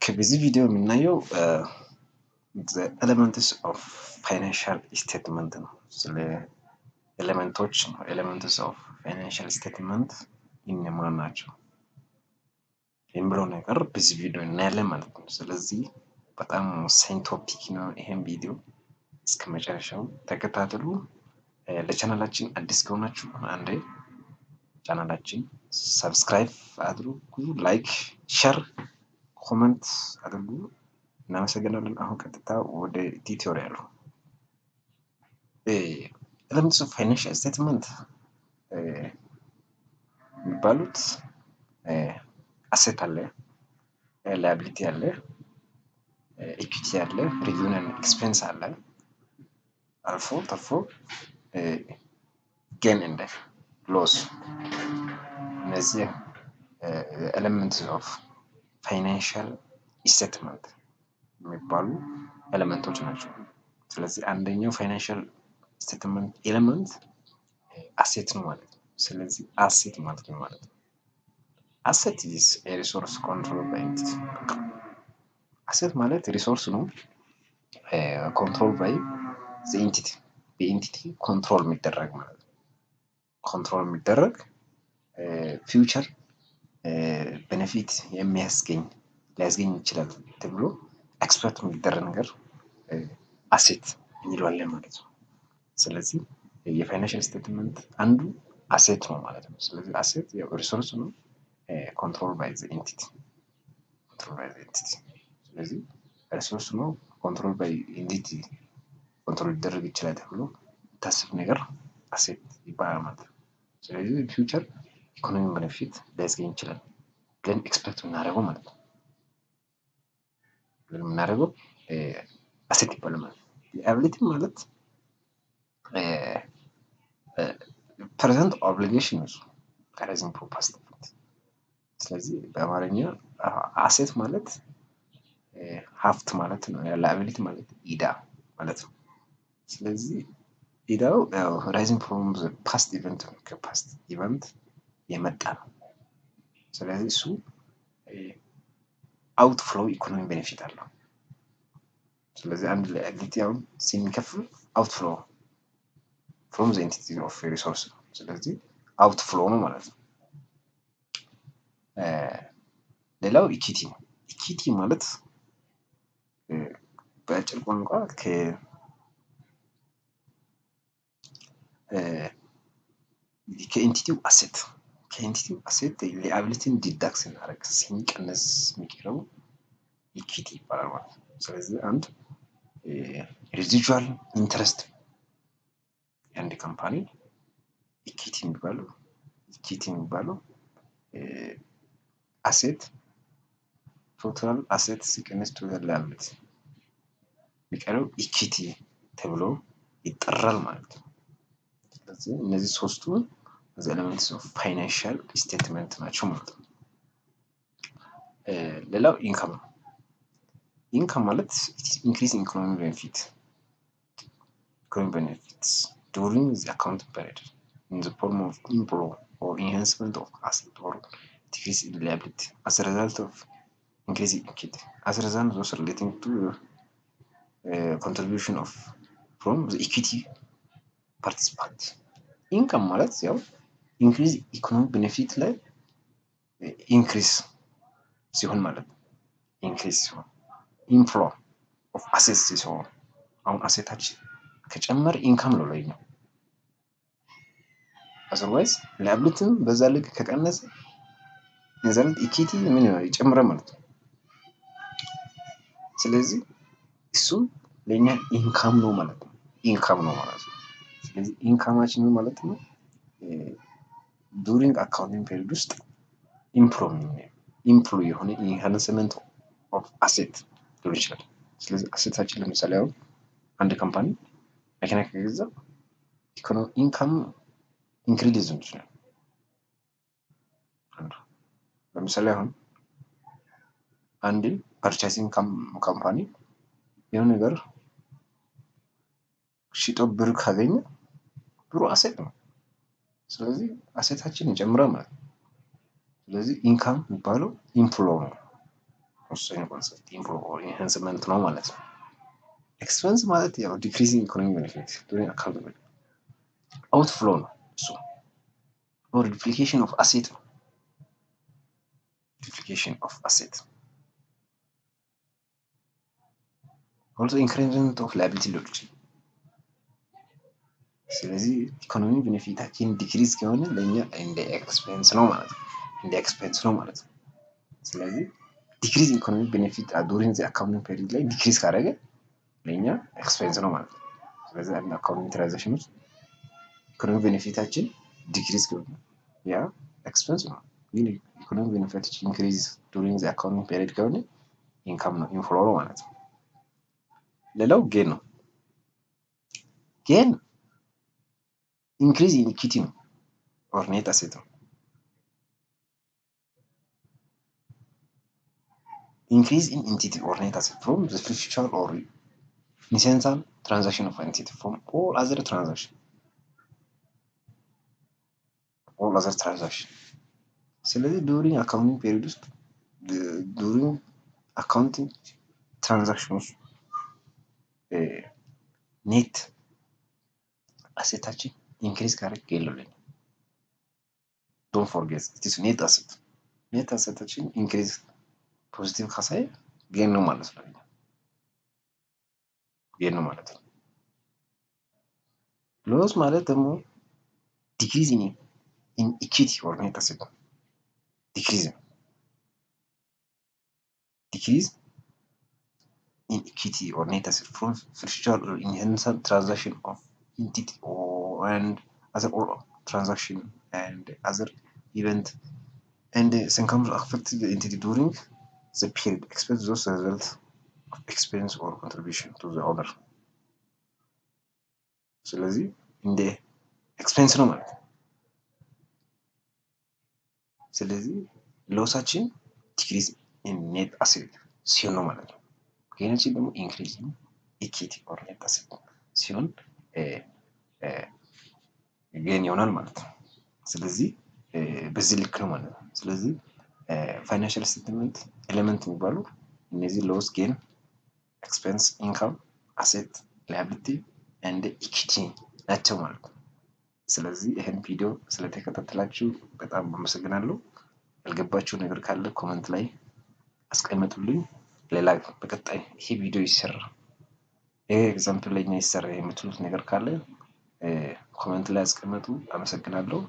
ከዚህ ቪዲዮ የምናየው the elements of financial statement ነው። ስለ ኤሌመንቶች ነው። elements of financial statement እነማን ናቸው የሚለው ነገር በዚህ ቪዲዮ እናያለን ማለት ነው። ስለዚህ በጣም ወሳኝ ቶፒክ ነው። ይሄን ቪዲዮ እስከ መጨረሻው ተከታተሉ። ለቻናላችን አዲስ ከሆናችሁ አንዴ ቻናላችን ሰብስክራይብ አድርጉ፣ ላይክ፣ ሼር፣ ኮሜንት አድርጉ። እናመሰግናለን። አሁን ቀጥታ ወደ ቲዩቶሪያሉ። elements of financial statement የሚባሉት አሴት አለ፣ ላያቢሊቲ አለ፣ ኢኩዊቲ አለ፣ ሬቪኒው ኤንድ ኤክስፔንስ አለ፣ አልፎ ተርፎ ጌን ኤንድ ሎስ። እነዚህ elements of financial statement የሚባሉ ኤሌመንቶች ናቸው። ስለዚህ አንደኛው ፋይናንሻል ስቴትመንት ኤሌመንት አሴት ነው ማለት ነው። ስለዚህ አሴት ማለት ነው ማለት ነው። አሴት is a resource controlled by entity። አሴት ማለት ሪሶርስ ነው ኮንትሮል ባይ the entity፣ በኤንቲቲ ኮንትሮል የሚደረግ ማለት ነው። ኮንትሮል የሚደረግ ፊውቸር ቤኔፊት የሚያስገኝ ሊያስገኝ ይችላል ተብሎ ኤክስፐርት የሚደረግ ነገር አሴት እንለዋለን ማለት ነው። ስለዚህ የፋይናንሻል ስቴትመንት አንዱ አሴት ነው ማለት ነው። ስለዚህ አሴት ያው ሪሶርስ ነው ኮንትሮል ባይ ዘ ኤንቲቲ፣ ኮንትሮል ባይ ዘ ኤንቲቲ። ስለዚህ ሪሶርስ ነው ኮንትሮል ባይ ኤንቲቲ ኮንትሮል ሊደረግ ይችላል ተብሎ ታስብ ነገር አሴት ይባላል ማለት ነው። ስለዚህ ፊውቸር ኢኮኖሚ ቤኔፊት ሊያስገኝ ይችላል ግን ኤክስፔክት የምናደርገው ማለት ነው። ግን የምናደርገው አሴት ይባላል ማለት ነው። ላያቢሊቲ ማለት ፕሬዘንት ኦብሊጌሽን ነው አራይዚንግ ፍሮም ፓስት ኢቨንት። ስለዚህ በአማርኛ አሴት ማለት ሀብት ማለት ነው። ላያቢሊቲ ማለት ኢዳ ማለት ነው። ስለዚህ ኢዳው አራይዚንግ ፍሮም ፓስት ኢቨንት ነው፣ ከፓስት ኢቨንት የመጣ ነው። ስለዚህ እሱ አውትፍሎው ኢኮኖሚ ቤኔፊት አለው። ስለዚህ አንድ ላያቢሊቲ አሁን ሲሚከፍል አውትፍሎው ፍሮም ዘ ኤንቲቲ ኦፍ ሪሶርስ ነው። ስለዚህ አውትፍሎው ነው ማለት ነው። ሌላው ኢኩዊቲ ነው። ኢኩዊቲ ማለት በአጭር ቋንቋ ከኤንቲቲው አሴት ላያቢሊቲን ዲዳክት ስናደርግ ሲቀነስ የሚቀረው ኢኩዊቲ ይባላል ማለት ነው። ስለዚህ አንድ ሬዚጁዋል ኢንተረስት የአንድ ካምፓኒ ኢኩዊቲ የሚባለው አሴት ቶታል አሴት ሲቀነስ ቶታል ላያቢሊቲ የሚቀረው ኢኩዊቲ ተብሎ ይጠራል ማለት ነው። ስለዚህ እነዚህ ሶስቱ ኤሌመንትስ ኦፍ ፋይናንሻል ስቴትመንት ናቸው ማለት ነው። ሌላው ኢንካም ነው። ኢንካም ማለት ኢንክሪዝ ኢኮኖሚ ቤኔፊት during the accounting period in the form of improvement or enhancement of asset or decrease in liability as a result of increasing equity, as a result those relating to contribution of from the equity participant። ኢንካም ማለት ያው ኢንክሪዝ ኢኮኖሚ ቤኔፊት ላይ ኢንክሪዝ ሲሆን ማለት ነው። ኢንክሪዝ ሲሆን ኢንፍሎ ኦፍ አሴት ሲሆን አሁን አሴታችን ከጨመረ ኢንካም ነው ላይ ነው። አዘርዋይዝ ላያቢሊቲም በዛ ልክ ከቀነሰ የዛለት ኢኩዊቲ ምን ይሆናል? ይጨምራል ማለት ነው። ስለዚህ እሱ ለኛ ኢንካም ነው ማለት ነው። ኢንካም ነው ማለት ነው። ስለዚህ ኢንካማችን ምን ማለት ነው? ዱሪንግ አካውንቲንግ ፔሪድ ውስጥ ኢምፕሎ የሆነ ኢንሃንስመንት ኦፍ አሴት ሊሆን ይችላል። ስለዚህ አሴታችን ለምሳሌ አሁን አንድ ካምፓኒ መኪና ከገዛ ኢኮኖሚ ኢንካም ኢንክሪዝ ሊሆን ይችላል። ለምሳሌ አሁን አንድ ፐርቼሲንግ ካምፓኒ የሆነ ነገር ሽጦ ብር ካገኘ ብሩ አሴት ነው። ስለዚህ አሴታችን ይጨምራል ማለት ነው። ስለዚህ ኢንካም የሚባለው ኢንፍሎ ነው ወሳኝ ኮንሰፕት ኢምፕሩቭ ኦር ኢንሃንስመንት ነው ማለት ነው። ኤክስፔንስ ማለት ያው ዲክሪዚንግ ኢኮኖሚ ቤኔፊት ዱሪንግ አካውንቲንግ አውትፍሎ ነው እሱ ኦር ዱፕሊኬሽን ኦፍ አሴት ነው። ዱፕሊኬሽን ኦፍ አሴት ኦልሶ ኢንክሪዝመንት ኦፍ ላያቢሊቲ ሊሆን ይችላል። ስለዚህ ኢኮኖሚ ቤኔፊታችን ዲክሪዝ ከሆነ ለእኛ እንደ ኤክስፔንስ ነው ማለት ነው። እንደ ኤክስፔንስ ነው ማለት ነው። ስለዚህ ዲክሪዝ ኢኮኖሚ ቤኔፊት ዱሪንግ ዘ አካውንቲንግ ፔሪድ ላይ ዲክሪዝ ካደረገ ለእኛ ኤክስፔንስ ነው ማለት ነው። ስለዚህ አንድ አካውንቲንግ ትራንዛክሽን ውስጥ ኢኮኖሚ ቤኔፊታችን ዲክሪዝ ከሆነ ያ ኤክስፔንስ ነው። ግን ኢኮኖሚ ቤኔፊታችን ኢንክሪዝ ዱሪንግ ዘ አካውንቲንግ ፔሪድ ከሆነ ኢንካም ነው፣ ኢንፍሎ ነው ማለት ነው። ሌላው ጌን ነው። ጌን ኢንክሪዝ ኢን ኢኩዊቲ ነው ኦር ኔት አሴት ነው። ኢንክሪዝ ኢን ኢንቲቲ ኦር ኔት አሴት ፍሮም ዘ ፊውቸር ኦር ኢንሴንሳል ትራንዛክሽን ኦፍ ኢንቲቲ ፍሮም ኦል አዘር ትራንዛክሽን ስለዚህ ዱሪንግ አካውንቲንግ ፔሪድ ውስጥ ዱሪንግ አካውንቲንግ ትራንዛክሽን ውስጥ ኔት አሴታችን ኢንክሪዝ ካደረገ የለውም። ዶንት ፎርጌት ኢትስ ኔት አሴት። ኔት አሴታችን ኢንክሪዝ ፖዚቲቭ ካሳየ ጌን ነው ማለት ነው። ጌን ነው ማለት ነው። ሎስ ማለት ደግሞ ዲክሪዝ ኢን ኢኩዊቲ ኦር ኔት አሴት ነው። ዲክሪዝ in equity or net asset from future or inheritance transaction of entity and other transaction and other event and some comes affect the entity during the period expense those result of expense or contribution to the owner ስለዚህ እንደ ኤክስፔንስ ነው ማለት ነው። ስለዚህ ሎሳችን ዲክሪዝ ኢን ኔት አሴት ሲሆን ነው ማለት ነው። ጌናችን ደግሞ ኢንክሪዝ ኢን ኢኩዊቲ ኦር ኔት አሴት ሲሆን ጌን ይሆናል ማለት ነው። ስለዚህ በዚህ ልክ ነው ማለት ነው። ስለዚህ ፋይናንሻል ስቴትመንት ኤሌመንት የሚባሉ እነዚህ ሎስ፣ ጌን፣ ኤክስፔንስ፣ ኢንካም፣ አሴት፣ ላያቢሊቲ ኤንድ ኢኩዊቲ ናቸው ማለት ነው። ስለዚህ ይህን ቪዲዮ ስለተከታተላችሁ በጣም አመሰግናለሁ። ያልገባችሁ ነገር ካለ ኮመንት ላይ አስቀምጡልኝ። ሌላ በቀጣይ ይሄ ቪዲዮ ይሰራ፣ ይሄ ኤግዛምፕል ላይ ይሰራ የምትሉት ነገር ካለ ኮመንት ላይ አስቀምጡ። አመሰግናለሁ።